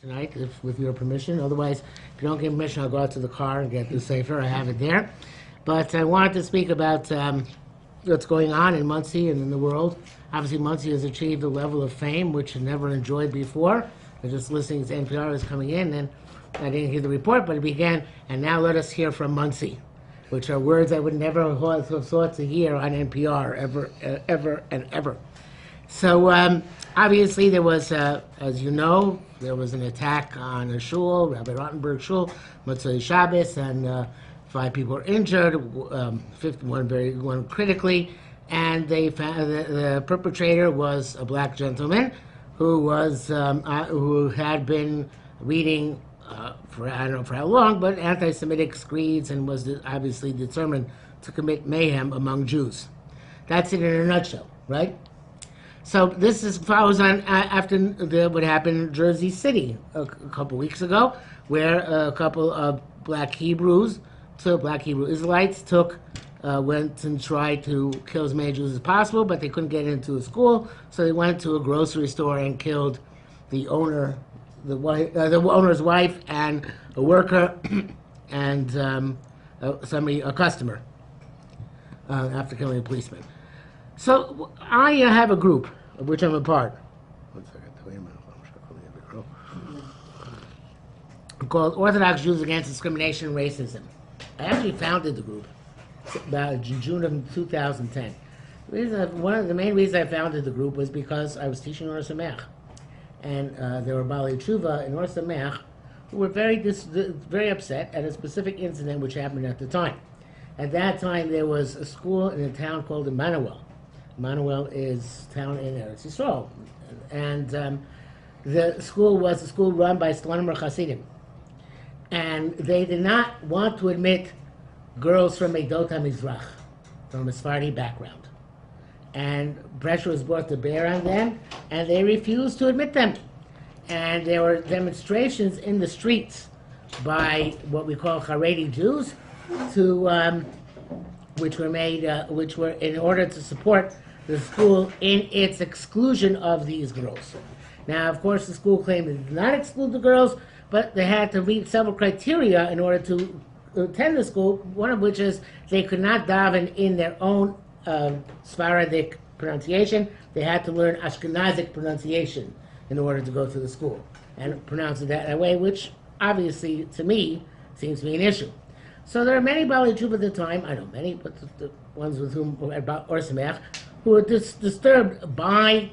tonight, with your permission. Otherwise, if you don't give permission, I'll go out to the car and get the safer. I have it there. But I wanted to speak about what's going on in Monsey and in the world. Obviously, Monsey has achieved a level of fame which it never enjoyed before. I was just listening to NPR was coming in, and I didn't hear the report, but it began, and now let us hear from Monsey, which are words I would never have thought to hear on NPR, ever, and ever. So, obviously, there was, as you know, there was an attack on a shul, Rabbi Rottenberg shul, Motzei Shabbos, and 5 people were injured, one critically, and they found the perpetrator was a black gentleman who had been reading for I don't know for how long, but anti-Semitic screeds, and was obviously determined to commit mayhem among Jews. That's it in a nutshell, right? So this follows on after what happened in Jersey City a couple weeks ago, where a couple of black Hebrew Israelites went and tried to kill as many Jews as possible, but they couldn't get into a school, so they went to a grocery store and killed the owner, the owner's wife, and a worker, and a customer, after killing a policeman. So I have a group of which I'm a part. One second, wait a minute. Called Orthodox Jews Against Discrimination and Racism. I actually founded the group about June of 2010. One of the main reasons I founded the group was because I was teaching Ohr Somayach, and there were Baalei Tshuva in Ohr Somayach who were very upset at a specific incident which happened at the time. At that time, there was a school in a town called Emmanuel. Emmanuel is a town in Eretz Yisrael, and the school was a school run by Slonimer Hasidim, and they did not want to admit girls from Eidot HaMizrach, from a Sephardi background, and pressure was brought to bear on them, and they refused to admit them. And there were demonstrations in the streets by what we call Haredi Jews, which were in order to support the school in its exclusion of these girls. Now, of course, the school claimed it did not exclude the girls, but they had to meet several criteria in order to attend the school, one of which is they could not daven in their own Sephardic pronunciation. They had to learn Ashkenazic pronunciation in order to go to the school and pronounce it that way, which obviously, to me, seems to be an issue. So there are many Baalei Tshuva at the time, I know many, but the ones with whom about Ohr Somayach, who were disturbed by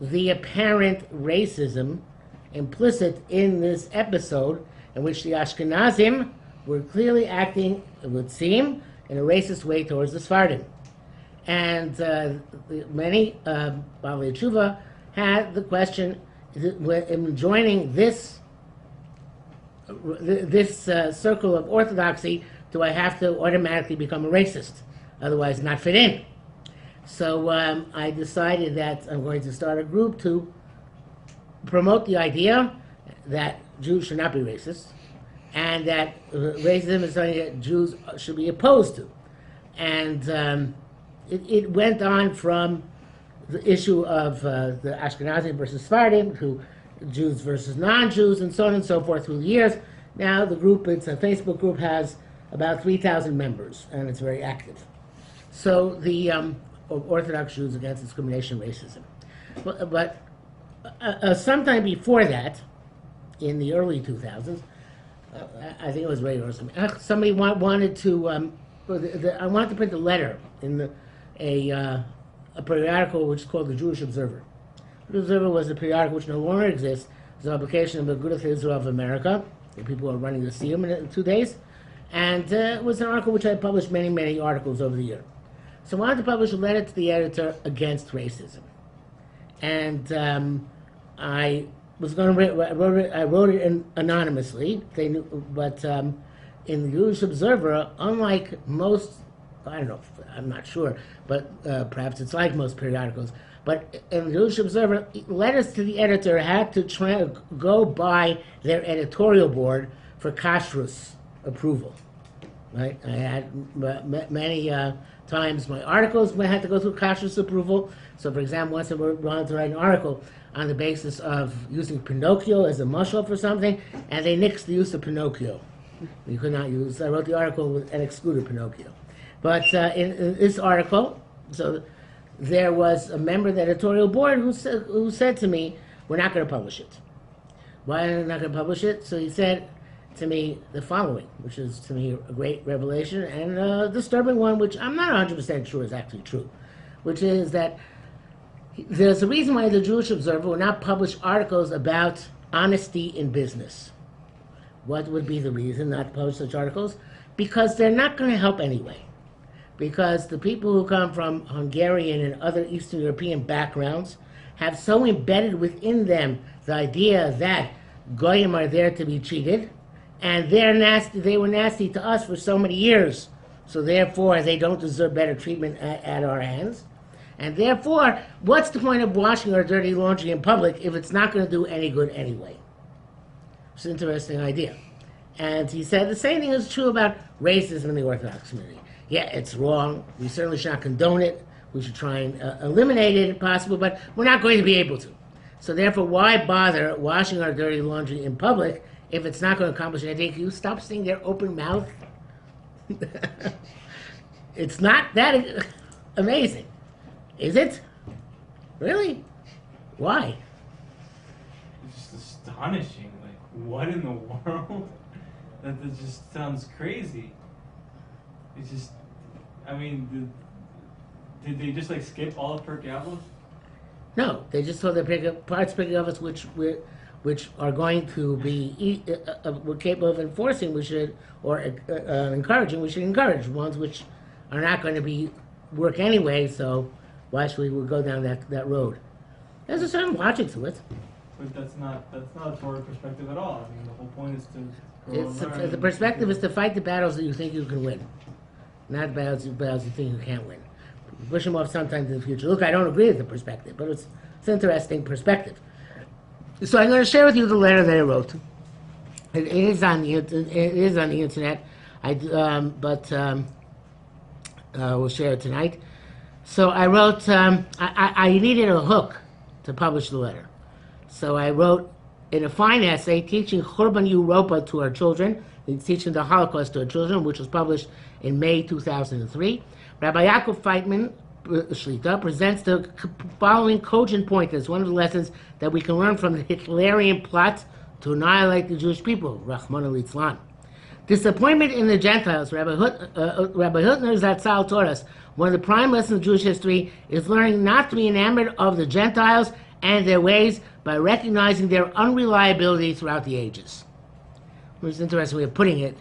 the apparent racism implicit in this episode, in which the Ashkenazim were clearly acting, it would seem, in a racist way towards the Sephardim. And many Baalei Tshuva had the question, in joining this circle of orthodoxy, do I have to automatically become a racist, otherwise not fit in? So I decided that I'm going to start a group to promote the idea that Jews should not be racist, and that racism is something that Jews should be opposed to. And it went on from the issue of the Ashkenazi versus Sephardim to Jews versus non-Jews, and so on and so forth through the years. Now the group, it's a Facebook group, has about 3,000 members, and it's very active. So the Orthodox Jews Against Discrimination and Racism. But sometime before that, in the early 2000s, I think it was Ray or something, somebody wanted to, I wanted to print a letter in a periodical which is called the Jewish Observer. The Observer was a periodical which no longer exists. It's an publication of the Agudath Israel of America. The people are running the Siyum in 2 days. And it was an article which I published many, many articles over the year. So I wanted to publish a letter to the editor against racism. And I was going to I wrote it anonymously. They knew, but in the Jewish Observer, unlike most, I don't know, I'm not sure, but perhaps it's like most periodicals, but in the Jewish Observer, letters to the editor had to go by their editorial board for kashrus approval. right? I had many times my articles had to go through kashrus approval. So, for example, once I wanted to write an article on the basis of using Pinocchio as a mashal for something, and they nixed the use of Pinocchio. You could not use. I wrote the article and excluded Pinocchio. But in this article, so there was a member of the editorial board who said to me, "We're not going to publish it." Why are they not going to publish it? So he said to me the following, which is to me a great revelation and a disturbing one, which I'm not 100% sure is actually true, which is that there's a reason why the Jewish Observer will not publish articles about honesty in business. What would be the reason not to publish such articles? Because they're not going to help anyway. Because the people who come from Hungarian and other Eastern European backgrounds have so embedded within them the idea that Goyim are there to be cheated, and they were nasty to us for so many years, so therefore they don't deserve better treatment at our hands. And therefore, what's the point of washing our dirty laundry in public if it's not going to do any good anyway? It's an interesting idea. And he said the same thing is true about racism in the Orthodox community. Yeah, it's wrong. We certainly should not condone it. We should try and eliminate it if possible, but we're not going to be able to. So therefore, why bother washing our dirty laundry in public if it's not going to accomplish anything? Can you stop seeing their open mouth? It's not that amazing. Is it? Really? Why? It's just astonishing. Like, what in the world? That just sounds crazy. It's just, I mean, did they just like skip all of Pirkei Avos? No, they just told the parts Pirkei Avos which are going to be we're capable of enforcing. We should encouraging. We should encourage ones which are not going to work anyway. So why should we go down that road? There's a certain logic to it. But that's not a Torah perspective at all. I mean, the whole point is to. The perspective is to fight the battles that you think you can win, not battles you think you can't win. Push them off sometime in the future. Look, I don't agree with the perspective, but it's an interesting perspective. So I'm going to share with you the letter that I wrote. It is on the internet. We'll share it tonight. So I wrote. I needed a hook to publish the letter, so I wrote in a fine essay teaching Churban Europa to our children, teaching the Holocaust to our children, which was published in May 2003. Rabbi Yaakov Feitman Shlita presents the following cogent point as one of the lessons that we can learn from the Hitlerian plot to annihilate the Jewish people, Rahman al-Islam. Disappointment in the Gentiles, Rabbi Huttner Zatzal taught us, one of the prime lessons of Jewish history is learning not to be enamored of the Gentiles and their ways by recognizing their unreliability throughout the ages. Which is an interesting way of putting it.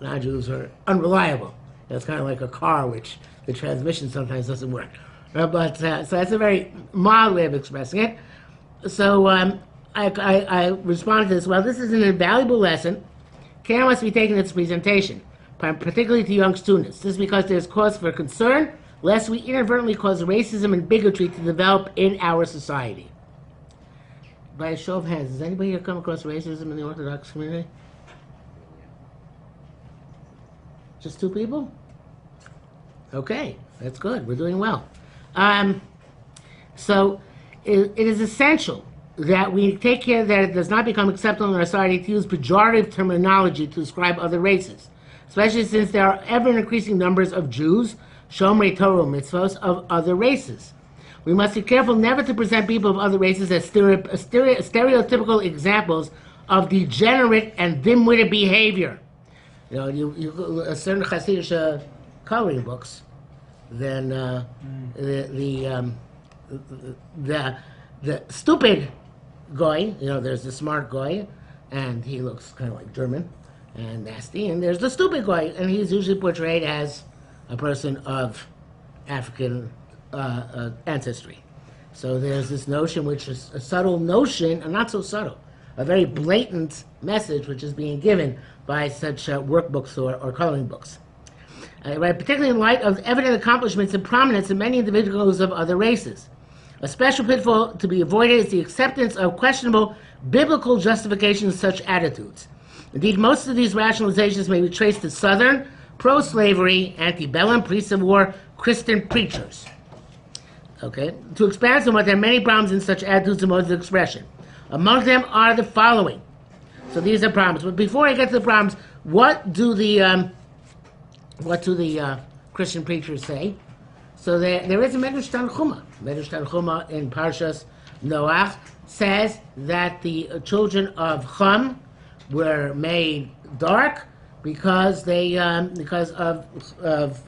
Non-Jews are unreliable. It's kind of like a car, which the transmission sometimes doesn't work. So that's a very mild way of expressing it. So I responded to this. Well, this is an invaluable lesson. Care must be taken in its presentation, particularly to young students. This is because there's cause for concern, lest we inadvertently cause racism and bigotry to develop in our society. By a show of hands, has anybody here come across racism in the Orthodox community? Just two people? Okay, that's good. We're doing well. So it is essential that we take care that it does not become acceptable in our society to use pejorative terminology to describe other races, especially since there are ever increasing numbers of Jews, Shomrei Torah mitzvos, of other races. We must be careful never to present people of other races as stereotypical examples of degenerate and dim-witted behavior. You know, you certain Hasidic coloring books, then the stupid guy, you know, there's the smart guy, and he looks kind of like German and nasty, and there's the stupid guy, and he's usually portrayed as a person of African ancestry. So there's this notion, which is a subtle notion, and not so subtle, a very blatant message which is being given by such workbooks or coloring books. Right, particularly in light of evident accomplishments and prominence in many individuals of other races. A special pitfall to be avoided is the acceptance of questionable biblical justifications of such attitudes. Indeed, most of these rationalizations may be traced to Southern, pro-slavery, antebellum, priests of war, Christian preachers. Okay? To expand somewhat, there are many problems in such attitudes and modes of expression. Among them are the following. So these are problems. But before I get to the problems, what do the Christian preachers say? So there is a Medrash Tanchuma. Medrash Tanchuma in Parshas Noach says that the children of Chum were made dark because of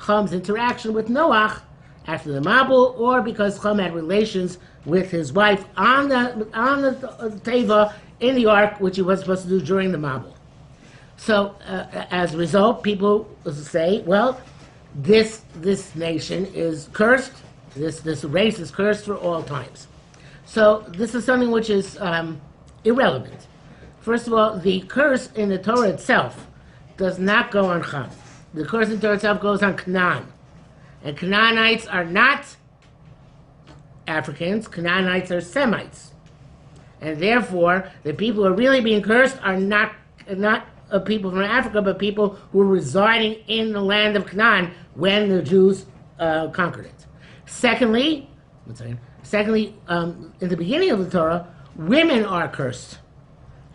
Chum's interaction with Noach after the Mabul, or because Chum had relations with his wife on the Teva in the ark, which he was supposed to do during the Mabul. So as a result, people say, well, this nation is cursed. This race is cursed for all times. So this is something which is irrelevant. First of all, the curse in the Torah itself does not go on Chum. The curse in the Torah itself goes on Canaan. And Canaanites are not Africans. Canaanites are Semites. And therefore, the people who are really being cursed are not people from Africa, but people who were residing in the land of Canaan when the Jews conquered it. Secondly, in the beginning of the Torah, women are cursed.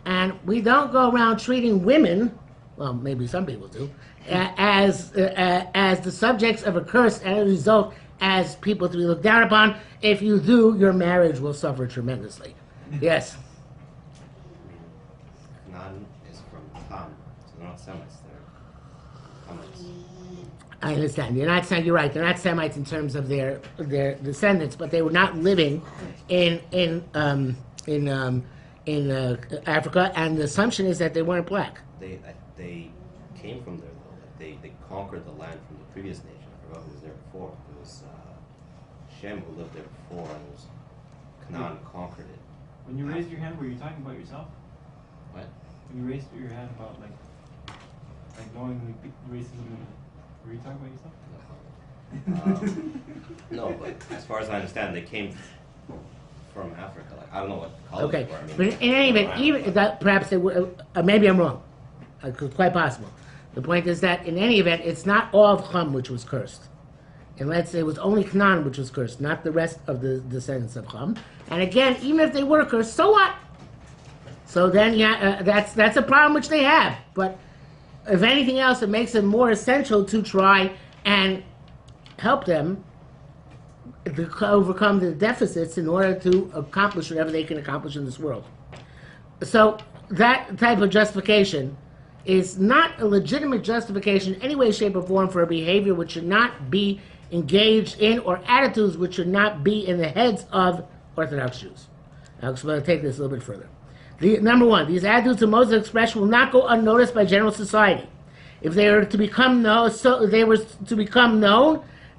And we don't go around treating women, well, maybe some people do, as the subjects of a curse, and as a result, as people to be looked down upon. If you do, your marriage will suffer tremendously. Yes? Canaan is from Ham, so they're not Semites, they're Hamites. I understand. You're right. They're not Semites in terms of their descendants, but they were not living in Africa, and the assumption is that they weren't black. They came from there though. They conquered the land from the previous nation. I forgot who was there before. It was Shem who lived there before, and it was Canaan conquered it. When you raised your hand, were you talking about yourself? What? When you raised your hand about like knowing racism, were you talking about yourself? No, but as far as I understand, they came from Africa. Like, I don't know what colors Okay, were. I mean, but in any event, even that, perhaps they were, maybe I'm wrong. It's quite possible. The point is that in any event, it's not all of Chum which was cursed. And let's say it was only Canaan which was cursed, not the rest of the descendants of Chum. And again, even if they were cursed, so what? So then, that's a problem which they have. But if anything else, it makes it more essential to try and help them to overcome the deficits in order to accomplish whatever they can accomplish in this world. So that type of justification is not a legitimate justification in any way, shape, or form for a behavior which should not be engaged in, or attitudes which should not be in the heads of Orthodox Jews. I'm going to take this a little bit further. Number one, these attitudes and modes of expression will not go unnoticed by general society. If they were to become known,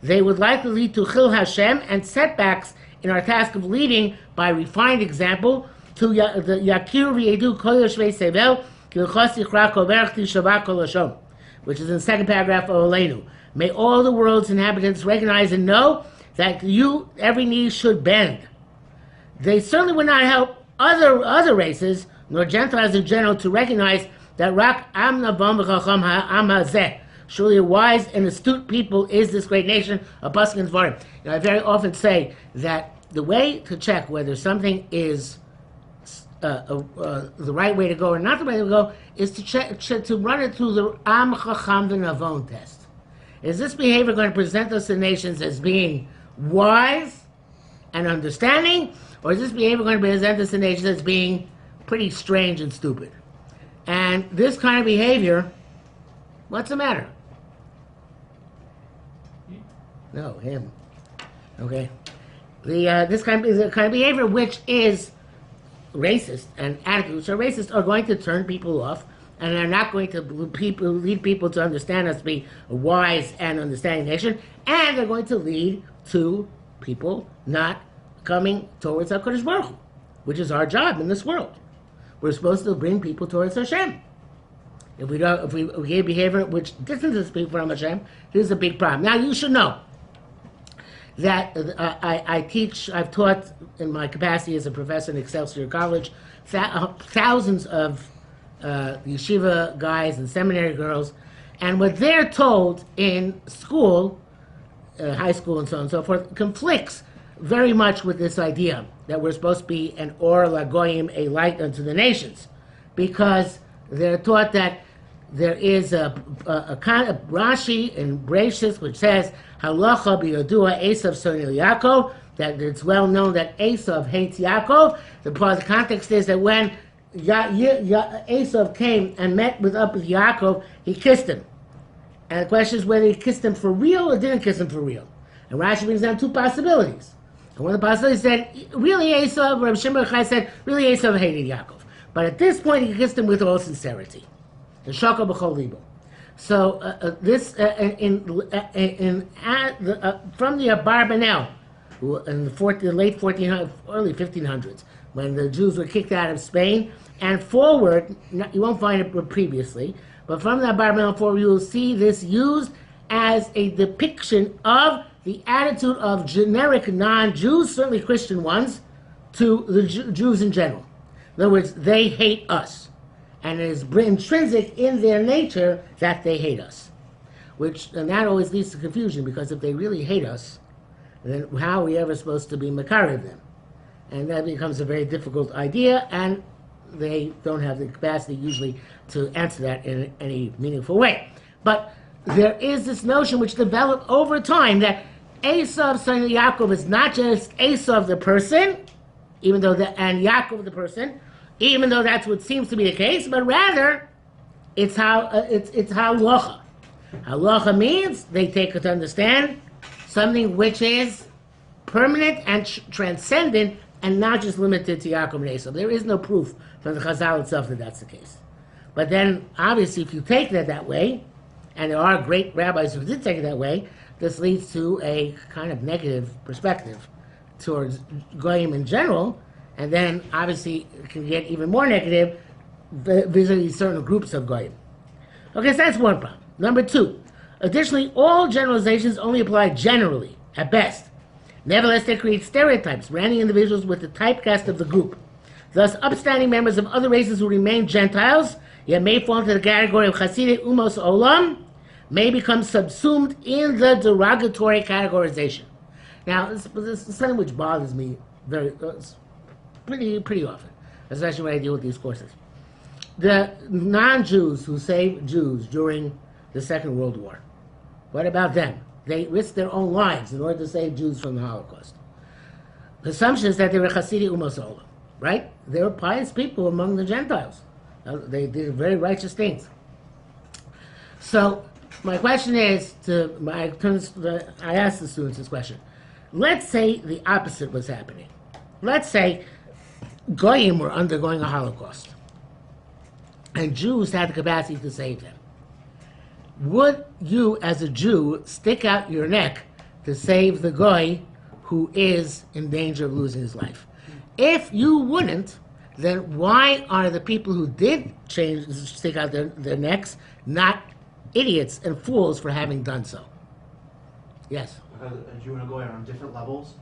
they would likely lead to Chil Hashem and setbacks in our task of leading by refined example to the Yakir V'Yedu Kol Yoshvei Sevel Kilchos Yichra Kol Berach Tishavah Kol Hashom, which is in the second paragraph of Oleinu. May all the world's inhabitants recognize and know that every knee should bend. They certainly would not help other races, nor Gentiles in general, to recognize that Rak Am Navam V'Chacham Ha'am Hazeh. Surely a wise and astute people is this great nation, a pasuk in Dvarim. I very often say that the way to check whether something is the right way to go or not the right way to go is to run it through the Am Chacham V'Navon test. Is this behavior going to present us to nations as being wise and understanding, or is this behavior going to present us to nations as being pretty strange and stupid? And this kind of behavior, what's the matter? No, him. Okay. This kind of behavior, which is racist, and attitudes which are racist, are going to turn people off, and are not going to lead people to understand us to be a wise and understanding nation, and they're going to lead to people not coming towards HaKadosh Baruch Hu, which is our job in this world. We're supposed to bring people towards Hashem. If we give behavior which distances people from Hashem, this is a big problem. Now you should know that I've taught in my capacity as a professor in Excelsior College, thousands of yeshiva guys and seminary girls, And what they're told in school, high school and so on and so forth, conflicts very much with this idea that we're supposed to be an Or Lagoyim, a light unto the nations. Because they're taught that there is a kind of Rashi in Bereshis which says, Halacha b'yodua Esav sonil Yaakov, that it's well known that Esav hates Yaakov. The part of the context is that when Esav came and met with Yaakov, he kissed him. And the question is whether he kissed him for real or didn't kiss him for real. And Rashi brings down two possibilities. And one of the possibilities said, really Esav, Reb Shimon Chai said, really Esav hated Yaakov. But at this point, he kissed him with all sincerity. The shaka b'chol libo. So this from the Abarbanel, in the late 1400s, early 1500s, when the Jews were kicked out of Spain, and forward, you won't find it previously, but from the Abarbanel forward, you will see this used as a depiction of the attitude of generic non-Jews, certainly Christian ones, to the Jews in general. In other words, they hate us. And it is intrinsic in their nature that they hate us. And that always leads to confusion, because if they really hate us, then how are we ever supposed to be makar of them? And that becomes a very difficult idea, and they don't have the capacity usually to answer that in any meaningful way. But there is this notion which developed over time that Esav, son of Yaakov, is not just Esav the person, and Yaakov the person, even though that's what seems to be the case, but rather it's halacha. Halacha means they take it to understand something which is permanent and transcendent and not just limited to Yaakov and Esav. There is no proof from the Chazal itself that that's the case. But then, obviously, if you take that way, and there are great rabbis who did take it that way, this leads to a kind of negative perspective towards Goyim in general, and then obviously it can get even more negative vis-a-vis certain groups of Goyim. Okay, so that's one problem. Number two, additionally, all generalizations only apply generally, at best. Nevertheless, they create stereotypes, branding individuals with the typecast of the group. Thus, upstanding members of other races who remain Gentiles, yet may fall into the category of Hasidic Umos Olam, may become subsumed in the derogatory categorization. Now, this is something which bothers me pretty often, especially when I deal with these courses. The non-Jews who saved Jews during the Second World War, what about them? They risked their own lives in order to save Jews from the Holocaust. The assumption is that they were Hasidic Umos Olam, right? They were pious people among the Gentiles. They did very righteous things. So, my question is, I asked the students this question. Let's say the opposite was happening. Let's say Goyim were undergoing a Holocaust, and Jews had the capacity to save them. Would you, as a Jew, stick out your neck to save the Goy who is in danger of losing his life? If you wouldn't, then why are the people who did stick out their necks not idiots and fools for having done so? Yes? Because a Jew and a Goy are on different levels,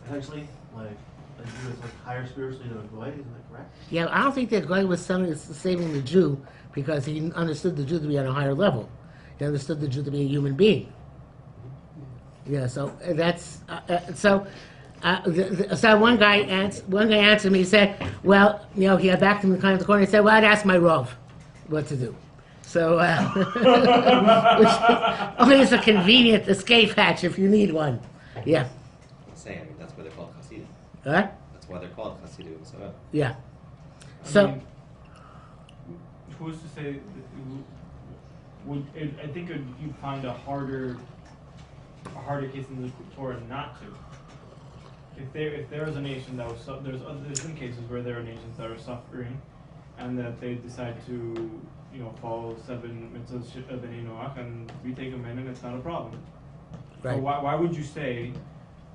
essentially. Like, a Jew is like higher spiritually than a Goy, isn't that correct? Yeah, I don't think that Goy was saving the Jew because he understood the Jew to be on a higher level. He understood the Jew to be a human being. Yeah, so that's so one guy answered me. He said, "Well, he had backed him in the corner. He said, well, I'd ask my Rav what to do." So, only it's a convenient escape hatch if you need one. Yeah. I'm saying, that's why they're called Hasidim. Huh? That's why they're called Hasidim. Yeah. I mean, who's to say? I think you'd find a harder case in the Torah not to. If there is a nation that was there's been cases where there are nations that are suffering, and that they decide to follow 7 mitzvahs of Bnei Noach, and we take them in, and it's not a problem. Right. So why would you say,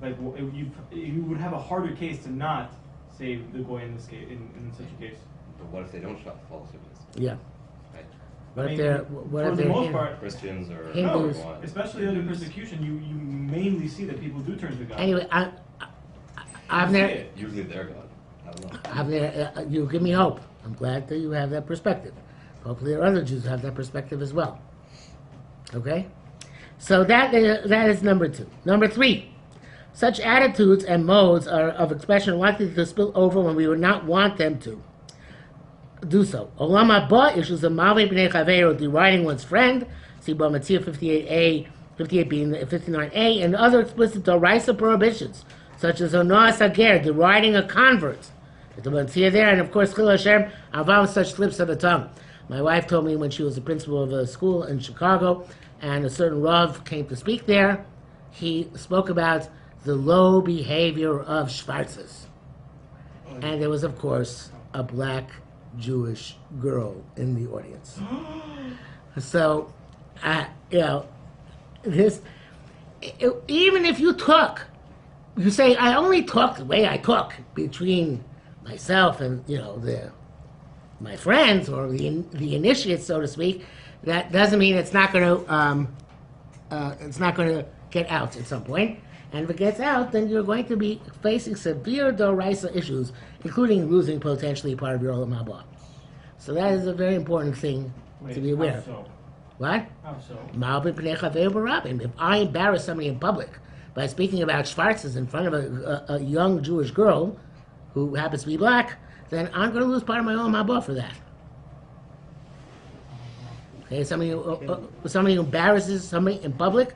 like, you would have a harder case to not save the Goy in this case, in such a case? But what if they don't follow 7 mitzvahs? Yeah. Right? What if for the most part, Christians or Hindus. no, especially under persecution, you mainly see that people do turn to God. Anyway, I've never. Usually they're God. I don't know. I've never. You give me hope. I'm glad that you have that perspective. Hopefully, there are other Jews who have that perspective as well. Okay? So that is number 2. Number 3, such attitudes and modes of expression are likely to spill over when we would not want them to do so. Olam haba issues of Mavi b'nei chaveru, deriding one's friend, see Bamatzia 58a, 58b, and 59a, and other explicit Doraisa prohibitions, such as Onoa Sager, deriding a convert. The Bamatzia there, and of course, Chil Hashem, avow such slips of the tongue. My wife told me when she was the principal of a school in Chicago, and a certain Rav came to speak there, he spoke about the low behavior of Schwarzes. And there was, of course, a black Jewish girl in the audience. So, even if you say, I only talk the way I talk between myself and, my friends or the initiates, so to speak, that doesn't mean it's not going to get out at some point. And if it gets out, then you're going to be facing severe Doraisa issues, including losing potentially part of your Olam haba. So that is a very important thing to be aware of. How so? What? How so? If I embarrass somebody in public by speaking about Schwarzes in front of a young Jewish girl who happens to be black, then I'm going to lose part of my Olam haba for that. Okay, somebody who embarrasses somebody in public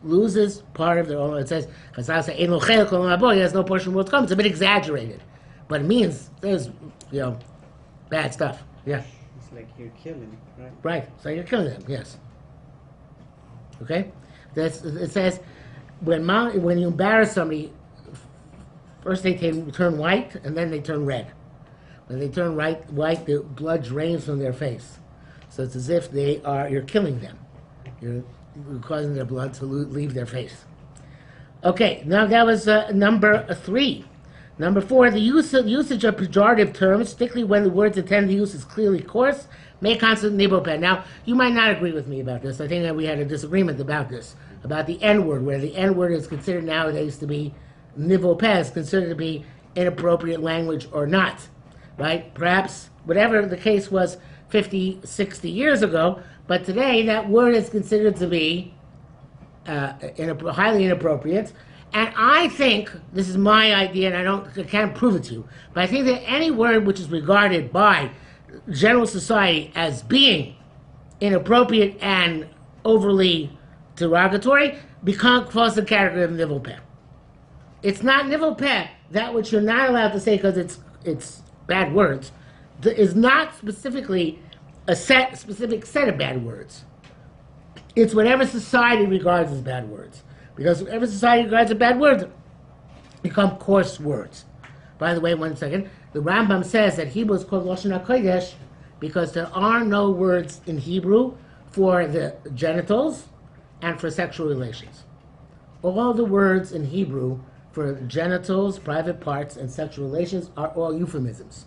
loses part of their own. It says, Chazal say, "Ein lo chelek olam haba," he has no portion of what's coming. It's a bit exaggerated, but it means there's, bad stuff. Yeah. It's like you're killing, right? Right. So you're killing them. Yes. Okay. It says when you embarrass somebody, first they turn white and then they turn red. When they turn white, the blood drains from their face. So it's as if you're killing them. You're causing their blood to leave their face. Okay, now that was number 3. Number 4, the usage of pejorative terms, particularly when the word's intended use is clearly coarse, may constitute nivopeh. Now, you might not agree with me about this. I think that we had a disagreement about this, about the N-word, where the N-word is considered nowadays to be nivopeh, is considered to be inappropriate language or not, right? Perhaps whatever the case was 50, 60 years ago, but today that word is considered to be highly inappropriate. And I think, this is my idea, and I can't prove it to you, but I think that any word which is regarded by general society as being inappropriate and overly derogatory falls the category of nivopeh. It's not nivopeh, that which you're not allowed to say because it's bad words, is not specifically a specific set of bad words. It's whatever society regards as bad words. Because whatever society regards as bad words become coarse words. By the way, one second, the Rambam says that Hebrew is called Lashon HaKodesh because there are no words in Hebrew for the genitals and for sexual relations. All the words in Hebrew for genitals, private parts, and sexual relations are all euphemisms.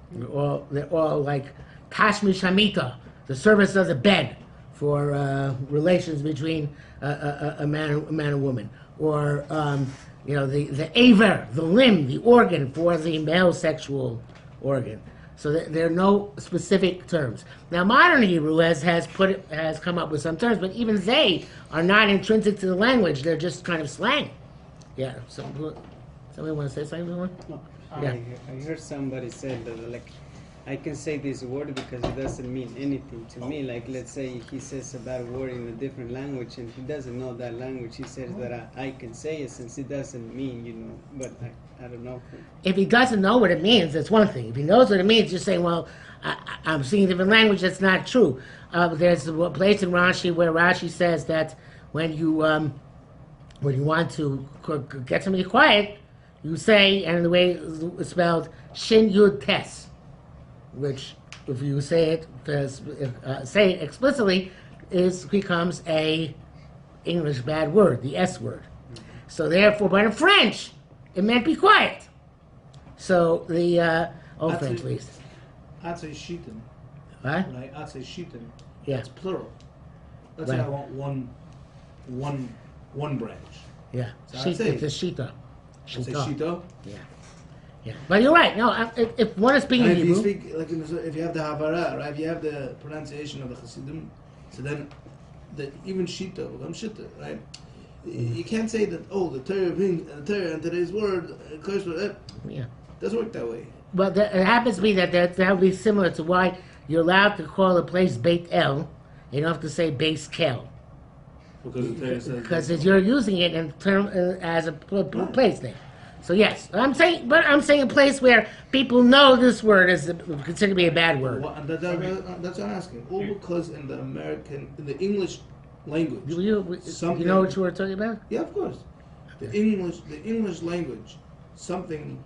They're all like Tashmi Shamita, the service of the bed for relations between a man and woman, or the aver, the limb, the organ for the male sexual organ. So there are no specific terms. Now, modern Hebrew has come up with some terms, but even they are not intrinsic to the language. They're just kind of slang. Yeah. Somebody want to say something more? No. Yeah. I heard somebody say that, I can say this word because it doesn't mean anything to me. Like, let's say he says a bad word in a different language and he doesn't know that language. He says that I can say it since it doesn't mean, but I don't know. If he doesn't know what it means, that's one thing. If he knows what it means, just saying, well, I'm speaking a different language, that's not true. There's a place in Rashi where Rashi says that when you want to get somebody quiet, you say, and the way it's spelled, Shin Yud Tes, which, if you say it explicitly, becomes a English bad word, the S word. So therefore, but in French, it meant be quiet. So the old French, please. I'd say shiten. What? Right? I'd say shiten. Yeah. It's plural. Let's say I want one branch. Yeah. So I'd say- It's a shita. I'd say shito. Yeah. Yeah. But you're right. No, if one is speaking And if you Hebrew, speak, if you have the havara, right? If you have the pronunciation of the Chassidim, so then that even shita, right? You can't say that, the Torah and today's word, Yeah. doesn't work that way. But it happens to be that would be similar to why you're allowed to call a place Beit El. You don't have to say Beis Kel. Because the Torah says... Because you're using it in term as a place name. So yes, I'm saying a place where people know this word is considered to be a bad word. That's what I'm asking. All because in the English language, You know what you were talking about? Yeah, of course. The English language, something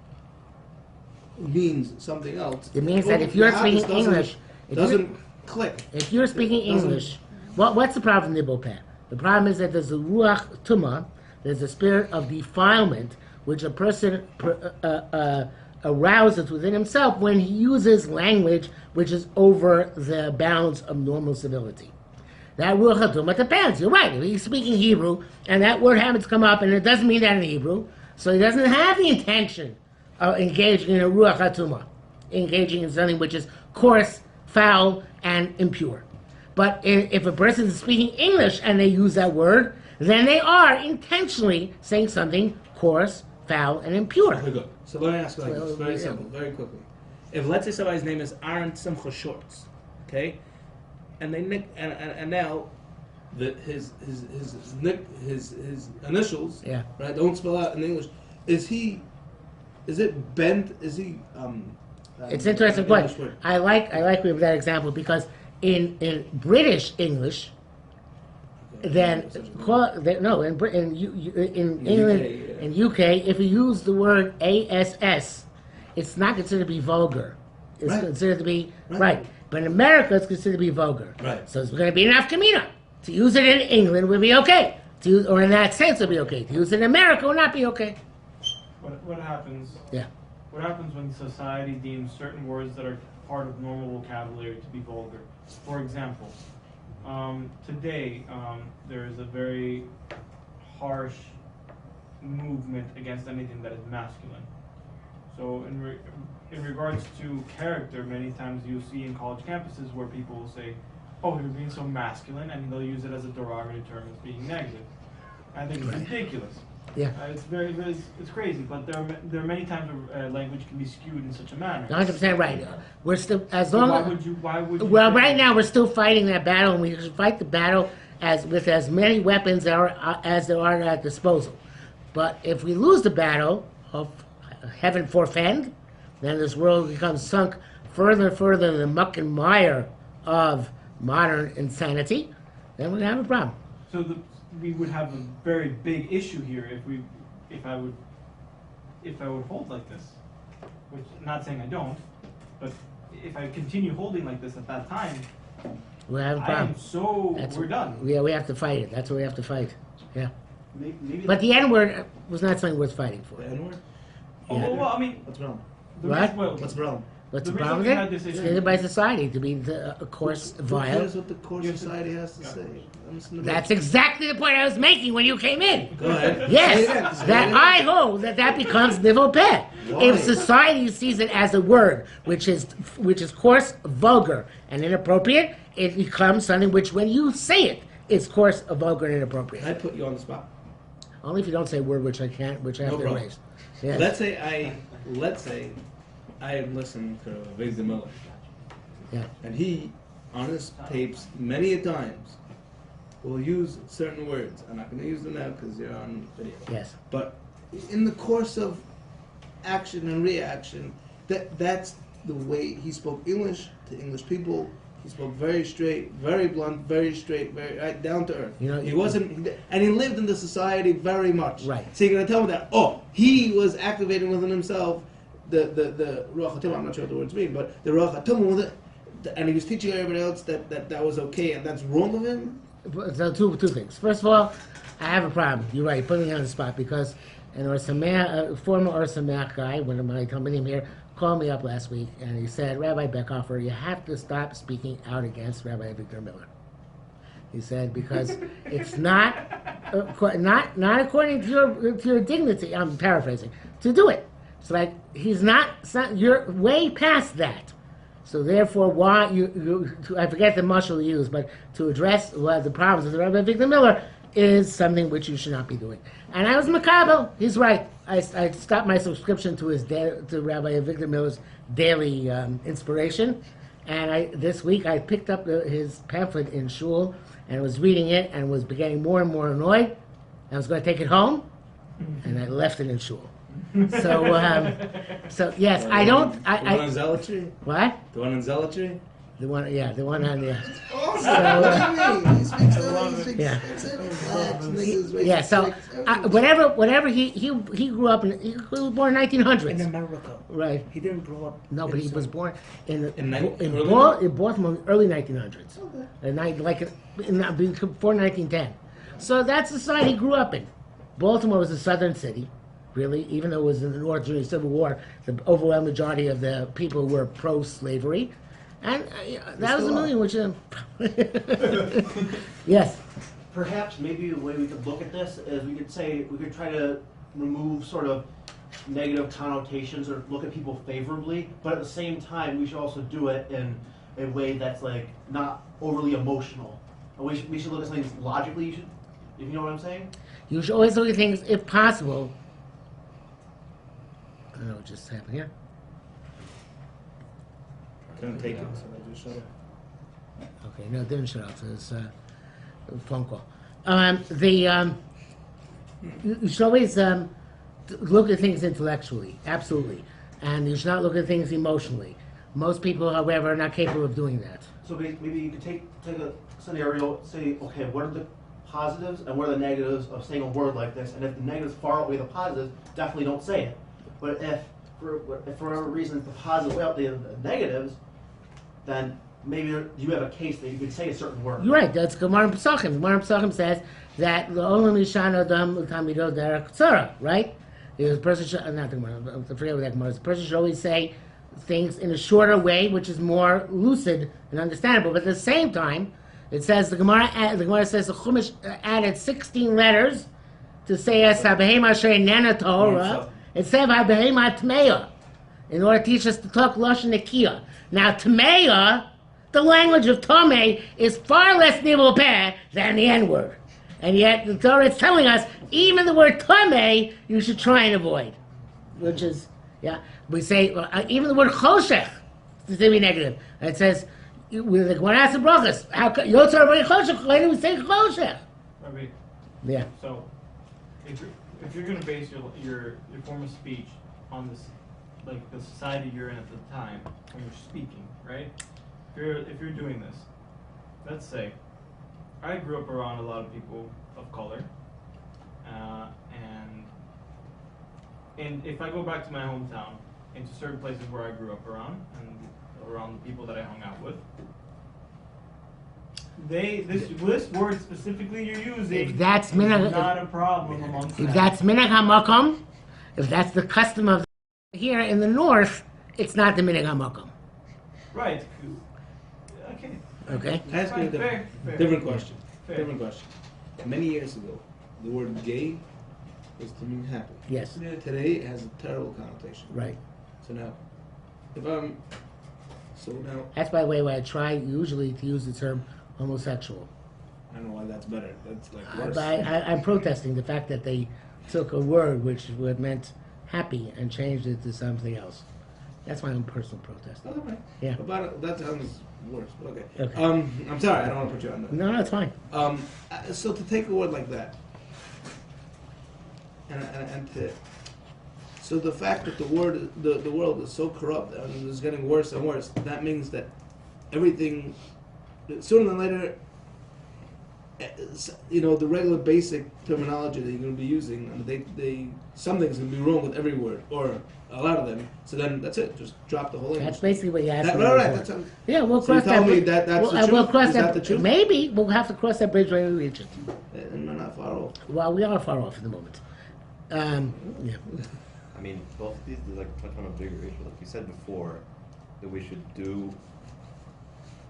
means something else. It means that if you're speaking English, doesn't click. If you're speaking English, what's the problem, Nibopet? The problem is that there's a ruach tumah, there's a spirit of defilement, which a person arouses within himself when he uses language which is over the bounds of normal civility. That ruach tumah depends. You're right. If he's speaking Hebrew, and that word happens to come up, and it doesn't mean that in Hebrew, so he doesn't have the intention of engaging in a ruach tumah, engaging in something which is coarse, foul, and impure. But if a person is speaking English and they use that word, then they are intentionally saying something coarse, foul, and impure. Very good. So let me ask you like this, very simple, very quickly. If let's say somebody's name is Aaron Simcha Shorts, okay, and and now his initials, right, don't spell out in English. Is it bent? Is he? It's interesting point. I like that example because in British English, in England and UK, if you use the word ASS, it's not considered to be vulgar. It's considered to be right. But in America, it's considered to be vulgar. Right. So it's going to be an afkamina. To use it in England would be okay. Or in that sense, it would be okay. To use it in America would not be okay. What happens? Yeah. What happens when society deems certain words that are part of normal vocabulary to be vulgar? For example, today there is a very harsh movement against anything that is masculine. So in regards to character, many times you see in college campuses where people will say, "Oh, you're being so masculine," and they'll use it as a derogatory term as being negative. I think it's ridiculous. Yeah. It's crazy, but there are many times where language can be skewed in such a manner. 100% right. We're still Why would you well, right now we're still fighting that battle, and we should fight the battle with as many weapons as there are at our disposal. But if we lose the battle, of heaven forfend, then this world becomes sunk further and further in the muck and mire of modern insanity. Then we're gonna have a problem. So we would have a very big issue here if I would hold like this. Which, not saying I don't, but if I continue holding like this at that time, We'll have a problem. We're done. Yeah, we have to fight it. That's what we have to fight. Yeah. Maybe But the N-word was not something worth fighting for. The N-word? Well, I mean, What's wrong? What's wrong? What's the The problem reason we with had it? this It's issue- created by society to be, of course, Who vile. cares what the core society has to say? That's exactly the point I was making when you came in. Go ahead. Yes, that I hope that becomes nivel pet. Why? If society sees it as a word which is coarse, vulgar, and inappropriate, it becomes something which, when you say it, is coarse, vulgar, and inappropriate. I put you on the spot. Only if you don't say a word which I can't, which I have No to problem. erase. Yes. Let's say I am listening to Victor Miller, Yeah. and he, on his tapes, many a times, will use certain words. I'm not going to use them now because they're on video. Yes. But in the course of action and reaction, that's the way he spoke English to English people. He spoke very straight, very blunt, very straight, very right, down to earth. You know, he wasn't, and he lived in the society very much. Right. So you're gonna tell me that? Oh, he was activating within himself the ruach hatumah. I'm not sure what the words mean, but the ruach hatumah, and he was teaching everybody else that was okay, and that's wrong of him. So two things. First of all, I have a problem. You're right, putting me on the spot because an Ohr Somayach, former Ohr Somayach guy, one of my company here, called me up last week and he said, "Rabbi Beckhofer, you have to stop speaking out against Rabbi Victor Miller." He said, because it's not according to your dignity. I'm paraphrasing to do it. It's like you're way past that. So therefore, why I forget the muscle you use, but to address the problems of the Rabbi Victor Miller is something which you should not be doing. And I was Makabel. He's right. I stopped my subscription to to Rabbi Victor Miller's daily inspiration, and this week I picked up his pamphlet in shul and was reading it and was getting more and more annoyed. I was going to take it home, and I left it in shul. So yes, I don't. The one on zealotry? What? The one on zealotry? The one on the. Oh, So, he speaks yeah. niggas, Yeah. So whatever he grew up in. He was born in 1900s. In America. Right. He didn't grow up. No, but he was born in early- Baltimore, early 1900s, before 1910. So that's the side he grew up in. Baltimore was a southern city, really, even though it was in the North during the Civil War. The overwhelming majority of the people were pro-slavery, and that was a million. Which, yes, Perhaps maybe the way we could look at this is we could try to remove sort of negative connotations or look at people favorably, but at the same time we should also do it in a way that's like not overly emotional. And we should look at things logically. If you know what I'm saying. you should always look at things, if possible. I don't know what just happened here. Couldn't take it, so I just shut it. Okay, no, it didn't shut off. It was a phone call. You should always look at things intellectually, absolutely, and you should not look at things emotionally. Most people, however, are not capable of doing that. So maybe you could take a scenario, say, okay, what are the positives and what are the negatives of saying a word like this? And if the negatives far outweigh the positives, definitely don't say it. But if for whatever reason the positives outweigh the negatives, then maybe you have a case that you could say a certain word. You're right. That's Gemara Pesachim. Gemara Pesachim says that L'olam Yishana Adam L'Tamido Derech Tzara, right? The person should, not the Gemara, I forget what that Gemara is. The person should always say things in a shorter way, which is more lucid and understandable. But at the same time, it says the Gemara says the Chumash added 16 letters to say as Habehema Asher Nana Torah. It said Habehema Tmeya in order to teach us to talk Lashon Nekiah. Now Tmeya, the language of Tomei, is far less nibble peh than the N-word. And yet the Torah is telling us even the word Tomei you should try and avoid. Which is, yeah, we say, even the word Choshech is to be negative. And it says, with the Gemara asks the brachas, how Yotzar B'nei Choshech, why do we say Choshech? Rabbi, Yeah. so if you're going to base your form of speech on this, like the society you're in at the time when you're speaking, right? If you're doing this, let's say, I grew up around a lot of people of color, and if I go back to my hometown, into certain places where I grew up around, and around the people that I hung out with, this word specifically you're using If that's is not a problem amongst If them. that's minhag hamakom, if that's the custom of here in the north, it's not the minhag hamakom. Right. Okay. Okay. Can I ask you a Fair. different question? Fair. Different question. Many years ago, the word gay was to mean happy. Yes. Today it has a terrible connotation. Right. So now, That's by the way why I try usually to use the term homosexual. I don't know why that's better. That's like worse. I'm protesting the fact that they took a word which would meant happy and changed it to something else. That's my own personal protest. Oh, okay. Yeah. That sounds worse. But okay. Okay. I'm sorry. I don't want to put you on that. No, it's fine. So to take a word like that, So the fact that the world is so corrupt and is getting worse and worse, that means that everything, sooner than later, the regular basic terminology that you're going to be using, something's going to be wrong with every word, or a lot of them. So then that's it. Just drop the whole English. That's basically what you asked me. Right. before. Yeah, we'll So cross you tell that. me that's the We'll truth? cross Is that the truth? Maybe we'll have to cross that bridge when we reach it. And we're not far off. Well, we are far off at the moment. Yeah. I mean, both of these, like, touch on a bigger issue. Like you said before, that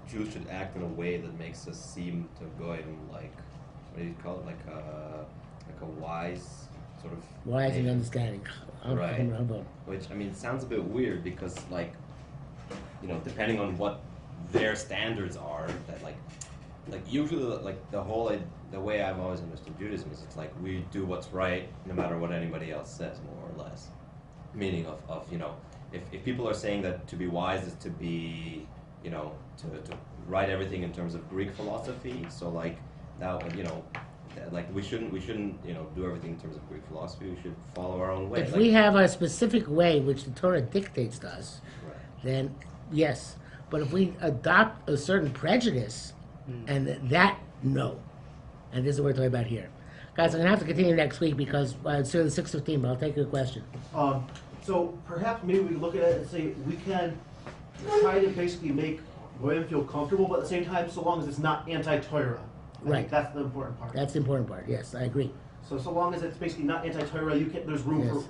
Jews should act in a way that makes us seem to go in, like, what do you call it? Like a wise sort of. Wise and nation. understanding. Right. Which, I mean, sounds a bit weird because, like, depending on what their standards are, that like usually like the way I've always understood Judaism is it's like we do what's right no matter what anybody else says, more or less. Meaning of if people are saying that to be wise is to be to write everything in terms of Greek philosophy, so like that like we shouldn't do everything in terms of Greek philosophy. We should follow our own way. If we have a specific way which the Torah dictates to us, Right. then yes. But if we adopt a certain prejudice, and that, no. And this is what we're talking about here. Guys, I'm going to have to continue next week because it's really 6:15, but I'll take your question. So perhaps maybe we look at it and say we can try to basically make women feel comfortable, but at the same time, so long as it's not anti-Torah. I Right. think that's the important part. That's the important part. Yes, I agree. So long as it's basically not anti-Torah, there's room Yes.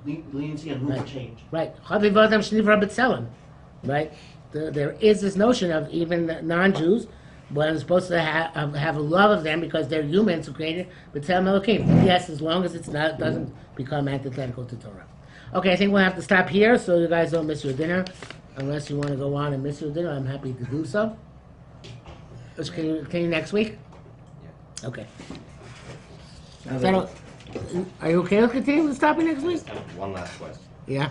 for leniency and room Right. for change. Right. Right. There is this notion of even non-Jews, when it's supposed to have a love of them because they're humans who created B'Tselem Elokim. Yes, as long as doesn't become antithetical to Torah. Okay, I think we'll have to stop here so you guys don't miss your dinner. Unless you want to go on and miss your dinner, I'm happy to do so. Can you continue next week? Yeah. Okay. Are you okay with continuing to stop me next week? Just have one last question. Yeah.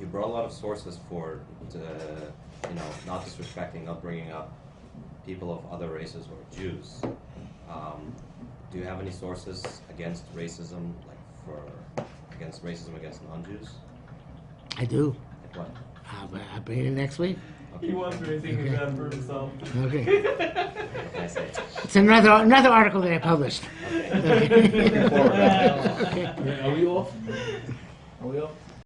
You brought a lot of sources for not disrespecting, not bringing up people of other races or Jews. Do you have any sources against racism, against racism against non-Jews? I do. Like what? I'll bring it in next week. He wants raising his hand for himself. Okay. What can I say? It's another article that I published. Okay. Looking forward. Are we off? Are we off?